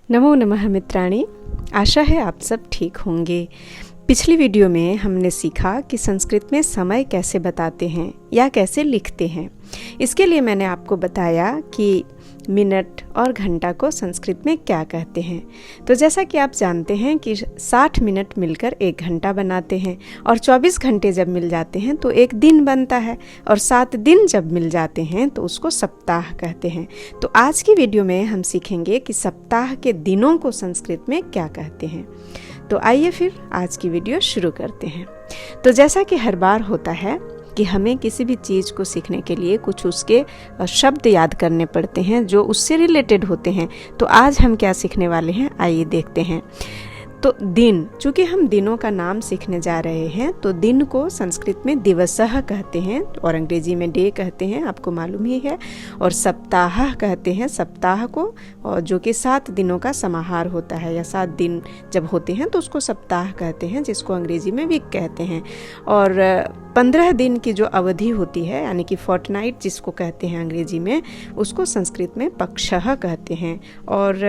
नमो नमः मित्राणि, आशा है आप सब ठीक होंगे। पिछली वीडियो में हमने सीखा कि संस्कृत में समय कैसे बताते हैं या कैसे लिखते हैं। इसके लिए मैंने आपको बताया कि मिनट और घंटा को संस्कृत में क्या कहते हैं। तो जैसा कि आप जानते हैं कि 60 मिनट मिलकर 1 घंटा बनाते हैं और 24 घंटे जब मिल जाते हैं तो 1 दिन बनता है और 7 दिन जब मिल जाते हैं तो उसको सप्ताह कहते हैं। तो आज की वीडियो में हम सीखेंगे कि सप्ताह के दिनों को संस्कृत में क्या कहते हैं। तो आइए फिर आज की वीडियो शुरू करते हैं। तो जैसा कि हर बार होता है कि हमें किसी भी चीज़ को सीखने के लिए कुछ उसके शब्द याद करने पड़ते हैं जो उससे रिलेटेड होते हैं। तो आज हम क्या सीखने वाले हैं, आइए देखते हैं। तो दिन, चूँकि हम दिनों का नाम सीखने जा रहे हैं तो दिन को संस्कृत में दिवसः कहते हैं और अंग्रेजी में डे कहते हैं, आपको मालूम ही है। और सप्ताह कहते हैं सप्ताह को, और जो कि 7 दिनों का समाहार होता है या 7 दिन जब होते हैं तो उसको सप्ताह कहते हैं, जिसको अंग्रेजी में वीक कहते हैं। और 15 दिन की जो अवधि होती है यानी कि फोर्टनाइट जिसको कहते हैं अंग्रेजी में, उसको संस्कृत में पक्षः कहते हैं और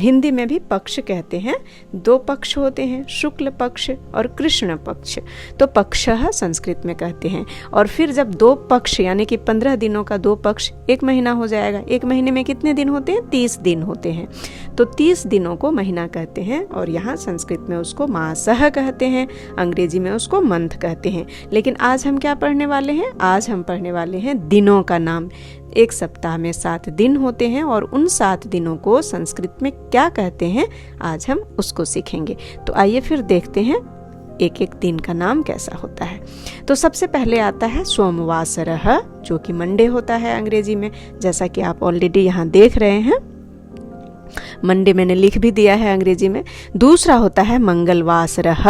हिंदी में भी पक्ष कहते हैं। 2 पक्ष होते हैं, शुक्ल पक्ष और कृष्ण पक्ष। तो पक्षः संस्कृत में कहते हैं। और फिर जब 2 पक्ष यानी कि 15 दिनों का 2 पक्ष 1 महीना हो जाएगा। 1 महीने में कितने दिन होते हैं? 30 दिन होते हैं। तो 30 दिनों को महीना कहते हैं और यहाँ संस्कृत में उसको मासः कहते हैं, अंग्रेजी में उसको मंथ कहते हैं। लेकिन आज हम क्या पढ़ने वाले हैं? आज हम पढ़ने वाले हैं दिनों का नाम। 1 सप्ताह में 7 दिन होते हैं और उन 7 दिनों को संस्कृत में क्या कहते हैं, आज हम उसको सीखेंगे। तो आइए फिर देखते हैं एक एक दिन का नाम कैसा होता है। तो सबसे पहले आता है सोमवासरः, जो कि मंडे होता है अंग्रेजी में, जैसा कि आप ऑलरेडी यहाँ देख रहे हैं। मंडे मैंने लिख भी दिया है अंग्रेजी में। दूसरा होता है मंगलवासरः।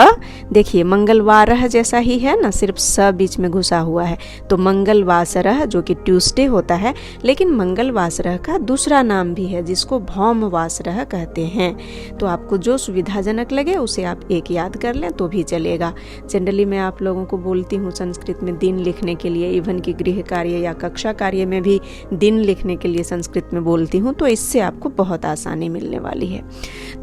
देखिए मंगलवारः जैसा ही है ना, सिर्फ स बीच में घुसा हुआ है। तो मंगलवासरः जो कि ट्यूसडे होता है, लेकिन मंगलवासरः का दूसरा नाम भी है जिसको भौमवासरः कहते हैं। तो आपको जो सुविधाजनक लगे उसे आप एक याद कर लें तो भी चलेगा। जनरली मैं आप लोगों को बोलती हूँ संस्कृत में दिन लिखने के लिए, इवन कि गृह कार्य या कक्षा कार्य में भी दिन लिखने के लिए संस्कृत में बोलती हूँ, तो इससे आपको बहुत आसानी मिलने वाली है।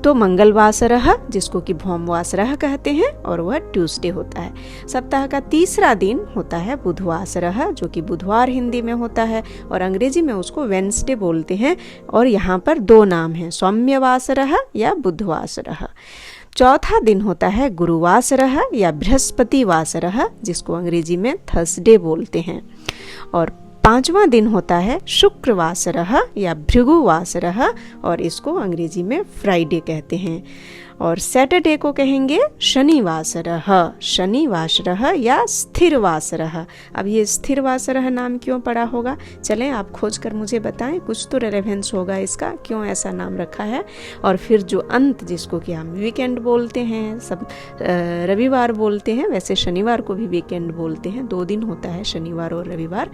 तो मंगलवासरः जिसको कि भौमवासरः कहते हैं और वह ट्यूसडे होता है। सप्ताह का तीसरा दिन होता है बुधवासरः, जो कि बुधवार हिंदी में होता है और अंग्रेजी में उसको वेडनेसडे बोलते हैं। और यहाँ पर 2 नाम हैं, सौम्यवासरः या बुधवासरः। चौथा दिन होता है गुरुवासरः या बृहस्पतिवासरः, जिसको अंग्रेजी में थर्सडे बोलते हैं। और 5वां दिन होता है शुक्रवासरः या भृगुवासरः और इसको अंग्रेजी में फ्राइडे कहते हैं। और सैटरडे को कहेंगे शनिवासरः, शनिवासरः या स्थिरवासरः। अब ये स्थिरवासरः नाम क्यों पड़ा होगा, चलें आप खोज कर मुझे बताएं, कुछ तो रेलेवेंस होगा इसका, क्यों ऐसा नाम रखा है। और फिर जो अंत जिसको कि हम वीकेंड बोलते हैं, सब रविवार बोलते हैं, वैसे शनिवार को भी वीकेंड बोलते हैं। 2 दिन होता है शनिवार और रविवार,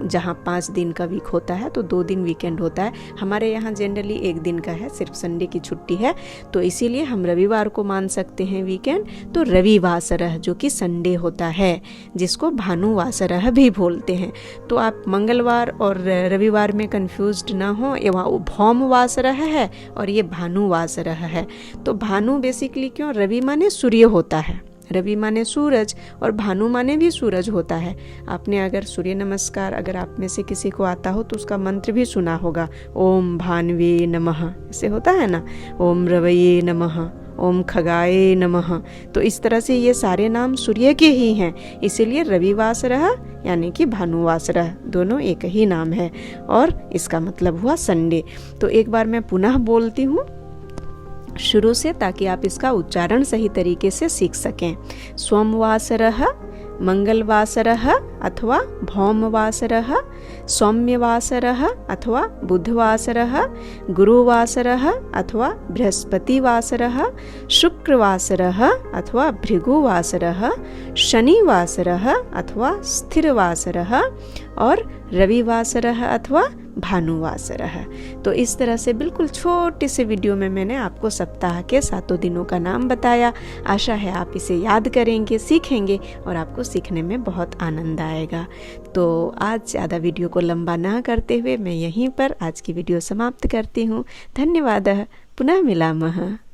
जहाँ 5 दिन का वीक होता है तो 2 दिन वीकेंड होता है। हमारे यहाँ जनरली 1 दिन का है, सिर्फ संडे की छुट्टी है, तो इसीलिए हम रविवार को मान सकते हैं वीकेंड। तो रविवासरः जो कि संडे होता है, जिसको भानुवासरः भी बोलते हैं। तो आप मंगलवार और रविवार में कंफ्यूज्ड ना हो, ये भौमवासरः है और ये भानुवासरः है। तो भानु बेसिकली क्यों, रवि माने सूर्य होता है, रवि माने सूरज और भानु माने भी सूरज होता है। आपने अगर सूर्य नमस्कार अगर आप में से किसी को आता हो तो उसका मंत्र भी सुना होगा, ओम भान्वे नमः, ऐसे होता है ना, ओम रवये नमः, ओम खगाए नमः। तो इस तरह से ये सारे नाम सूर्य के ही हैं, इसीलिए रविवासरः यानी कि भानुवासरः दोनों एक ही नाम है और इसका मतलब हुआ संडे। तो एक बार मैं पुनः बोलती हूँ शुरू से, ताकि आप इसका उच्चारण सही तरीके से सीख सकें। सोमवासरः, मंगलवासरः अथवा भौमवासरः, सौम्यवासरः अथवा बुधवासरः, गुरुवासरः अथवा बृहस्पतिवासरः, शुक्रवासरः अथवा भृगुवासरः, शनिवासरः अथवा स्थिरवासरः और रविवासरः अथवा भानुवासरः। तो इस तरह से बिल्कुल छोटे से वीडियो में मैंने आपको सप्ताह के 7 दिनों का नाम बताया। आशा है आप इसे याद करेंगे, सीखेंगे और आपको सीखने में बहुत आनंद आएगा। तो आज ज़्यादा वीडियो को लंबा ना करते हुए मैं यहीं पर आज की वीडियो समाप्त करती हूँ। धन्यवाद। पुनः मिलामः।